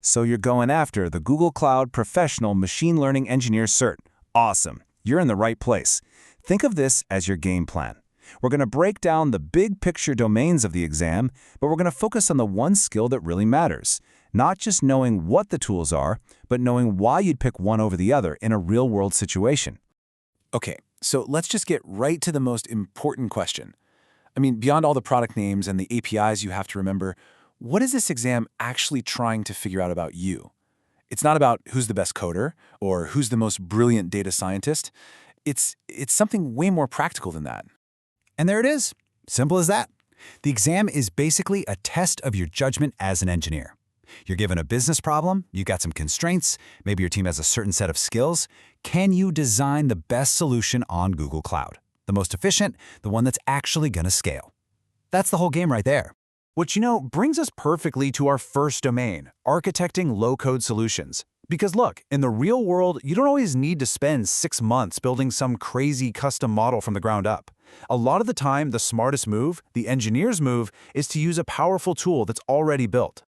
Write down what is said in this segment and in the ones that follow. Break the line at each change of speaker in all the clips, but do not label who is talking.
So you're going after the Google Cloud Professional Machine Learning Engineer Cert. Awesome. You're in the right place. Think of this as your game plan. We're going to break down the big picture domains of the exam, but we're going to focus on the one skill that really matters. Not just knowing what the tools are, but knowing why you'd pick one over the other in a real-world situation. Okay, so let's just get right to the most important question. Beyond all the product names and the APIs you have to remember, what is this exam actually trying to figure out about you? It's not about who's the best coder or who's the most brilliant data scientist. It's something way more practical than that. And there it is. Simple as that. The exam is basically a test of your judgment as an engineer. You're given a business problem, you got some constraints, maybe your team has a certain set of skills. Can you design the best solution on Google Cloud? The most efficient, the one that's actually going to scale. That's the whole game right there. Which, brings us perfectly to our first domain, architecting low-code solutions. Because look, in the real world, you don't always need to spend 6 months building some crazy custom model from the ground up. A lot of the time, the smartest move, the engineer's move, is to use a powerful tool that's already built.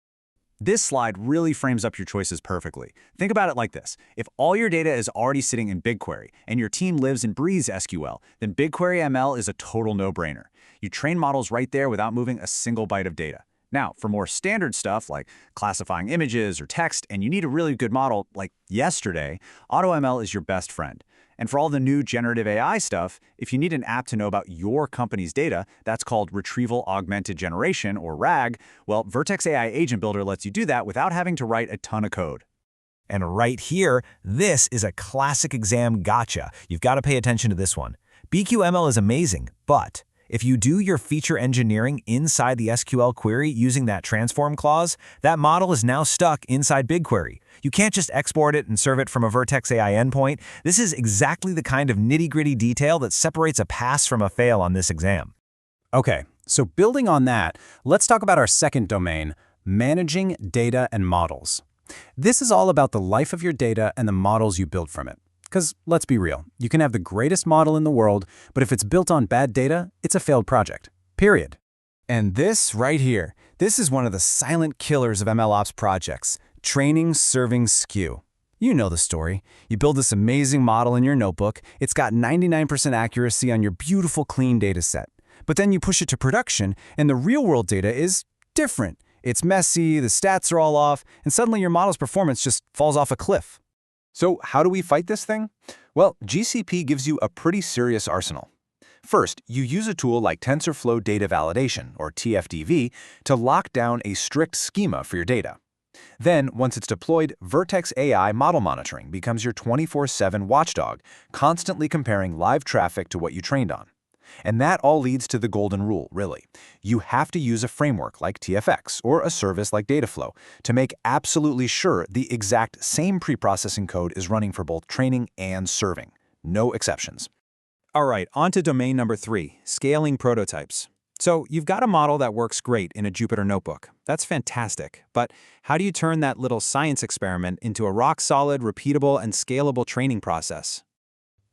This slide really frames up your choices perfectly. Think about it like this. If all your data is already sitting in BigQuery and your team lives and breathes SQL, then BigQuery ML is a total no-brainer. You train models right there without moving a single byte of data. Now, for more standard stuff like classifying images or text, and you need a really good model like yesterday, AutoML is your best friend. And for all the new generative AI stuff, if you need an app to know about your company's data, that's called Retrieval Augmented Generation, or RAG, well, Vertex AI Agent Builder lets you do that without having to write a ton of code. And right here, this is a classic exam gotcha. You've got to pay attention to this one. BQML is amazing, but if you do your feature engineering inside the SQL query using that transform clause, that model is now stuck inside BigQuery. You can't just export it and serve it from a Vertex AI endpoint. This is exactly the kind of nitty-gritty detail that separates a pass from a fail on this exam. Okay, so building on that, let's talk about our second domain, managing data and models. This is all about the life of your data and the models you build from it. Because let's be real, you can have the greatest model in the world, but if it's built on bad data, it's a failed project. Period. And this right here, this is one of the silent killers of MLOps projects, training serving skew. You know the story. You build this amazing model in your notebook, it's got 99% accuracy on your beautiful clean data set. But then you push it to production, and the real-world data is different. It's messy, the stats are all off, and suddenly your model's performance just falls off a cliff. So how do we fight this thing? Well, GCP gives you a pretty serious arsenal. First, you use a tool like TensorFlow Data Validation, or TFDV, to lock down a strict schema for your data. Then, once it's deployed, Vertex AI Model Monitoring becomes your 24/7 watchdog, constantly comparing live traffic to what you trained on. And that all leads to the golden rule, really. You have to use a framework like TFX or a service like Dataflow to make absolutely sure the exact same preprocessing code is running for both training and serving. No exceptions. All right, on to domain number 3, scaling prototypes. So you've got a model that works great in a Jupyter notebook. That's fantastic. But how do you turn that little science experiment into a rock-solid, repeatable, and scalable training process?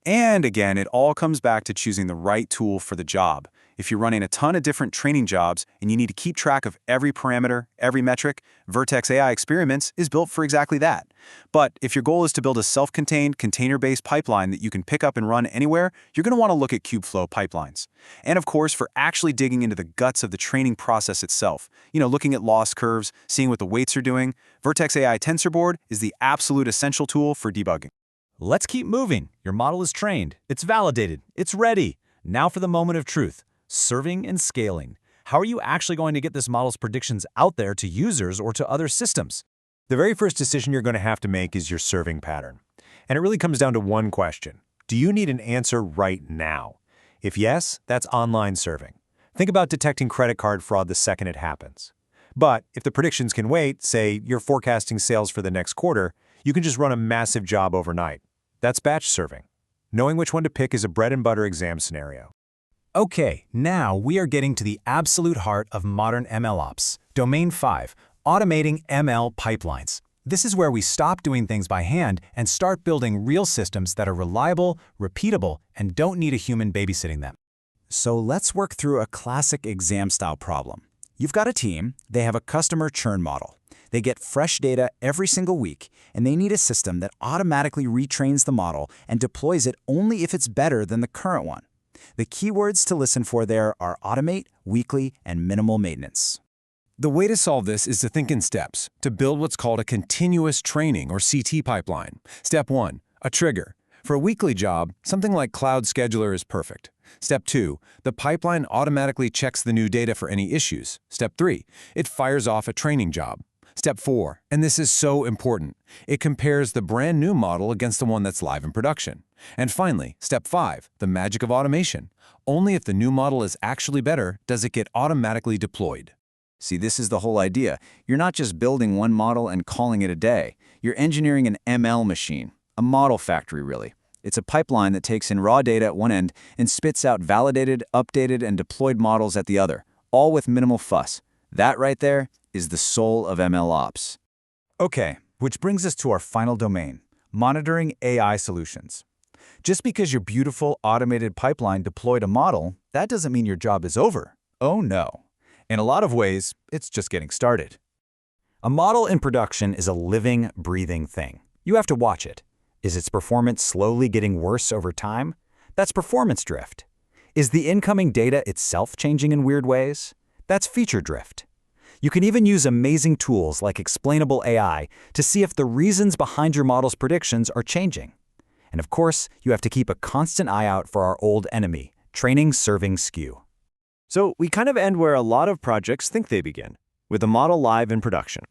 And again, it all comes back to choosing the right tool for the job. If you're running a ton of different training jobs and you need to keep track of every parameter, every metric, Vertex AI Experiments is built for exactly that. But if your goal is to build a self-contained, container-based pipeline that you can pick up and run anywhere, you're going to want to look at Kubeflow pipelines. And of course, for actually digging into the guts of the training process itself, looking at loss curves, seeing what the weights are doing, Vertex AI TensorBoard is the absolute essential tool for debugging. Let's keep moving. Your model is trained. It's validated. It's ready. Now for the moment of truth, serving and scaling. How are you actually going to get this model's predictions out there to users or to other systems? The very first decision you're going to have to make is your serving pattern. And it really comes down to one question. Do you need an answer right now? If yes, that's online serving. Think about detecting credit card fraud the second it happens. But if the predictions can wait, say you're forecasting sales for the next quarter, you can just run a massive job overnight. That's batch serving. Knowing which one to pick is a bread and butter exam scenario. Okay, now we are getting to the absolute heart of modern MLOps. Domain 5, automating ML pipelines. This is where we stop doing things by hand and start building real systems that are reliable, repeatable, and don't need a human babysitting them. So let's work through a classic exam-style problem. You've got a team, they have a customer churn model.
They get fresh data every single week, and they need a system that automatically retrains the model and deploys it only if it's better than the current one. The keywords to listen for there are automate, weekly, and minimal maintenance.
The way to solve this is to think in steps, to build what's called a continuous training or CT pipeline. Step 1, a trigger. For a weekly job, something like Cloud Scheduler is perfect. Step 2, the pipeline automatically checks the new data for any issues. Step 3, it fires off a training job. Step 4, and this is so important, it compares the brand new model against the one that's live in production. And finally, Step 5, the magic of automation. Only if the new model is actually better does it get automatically deployed.
See, this is the whole idea. You're not just building one model and calling it a day. You're engineering an ML machine, a model factory, really. It's a pipeline that takes in raw data at one end and spits out validated, updated, and deployed models at the other, all with minimal fuss. That right there is the soul of ML ops. Okay, which brings us to our final domain, monitoring AI solutions. Just because your beautiful automated pipeline deployed a model, that doesn't mean your job is over. Oh no. In a lot of ways, it's just getting started. A model in production is a living, breathing thing. You have to watch it. Is its performance slowly getting worse over time? That's performance drift. Is the incoming data itself changing in weird ways? That's feature drift. You can even use amazing tools like explainable AI to see if the reasons behind your model's predictions are changing. And of course, you have to keep a constant eye out for our old enemy, training serving skew.
So we kind of end where a lot of projects think they begin, with a model live in production.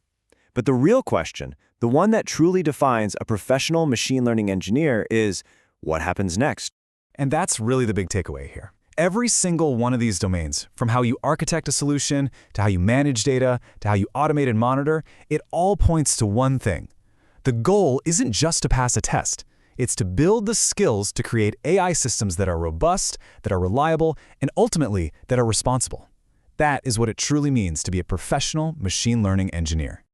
But the real question, the one that truly defines a professional machine learning engineer, is what happens next?
And that's really the big takeaway here. Every single one of these domains, from how you architect a solution, to how you manage data, to how you automate and monitor, it all points to one thing. The goal isn't just to pass a test. It's to build the skills to create AI systems that are robust, that are reliable, and ultimately that are responsible. That is what it truly means to be a professional machine learning engineer.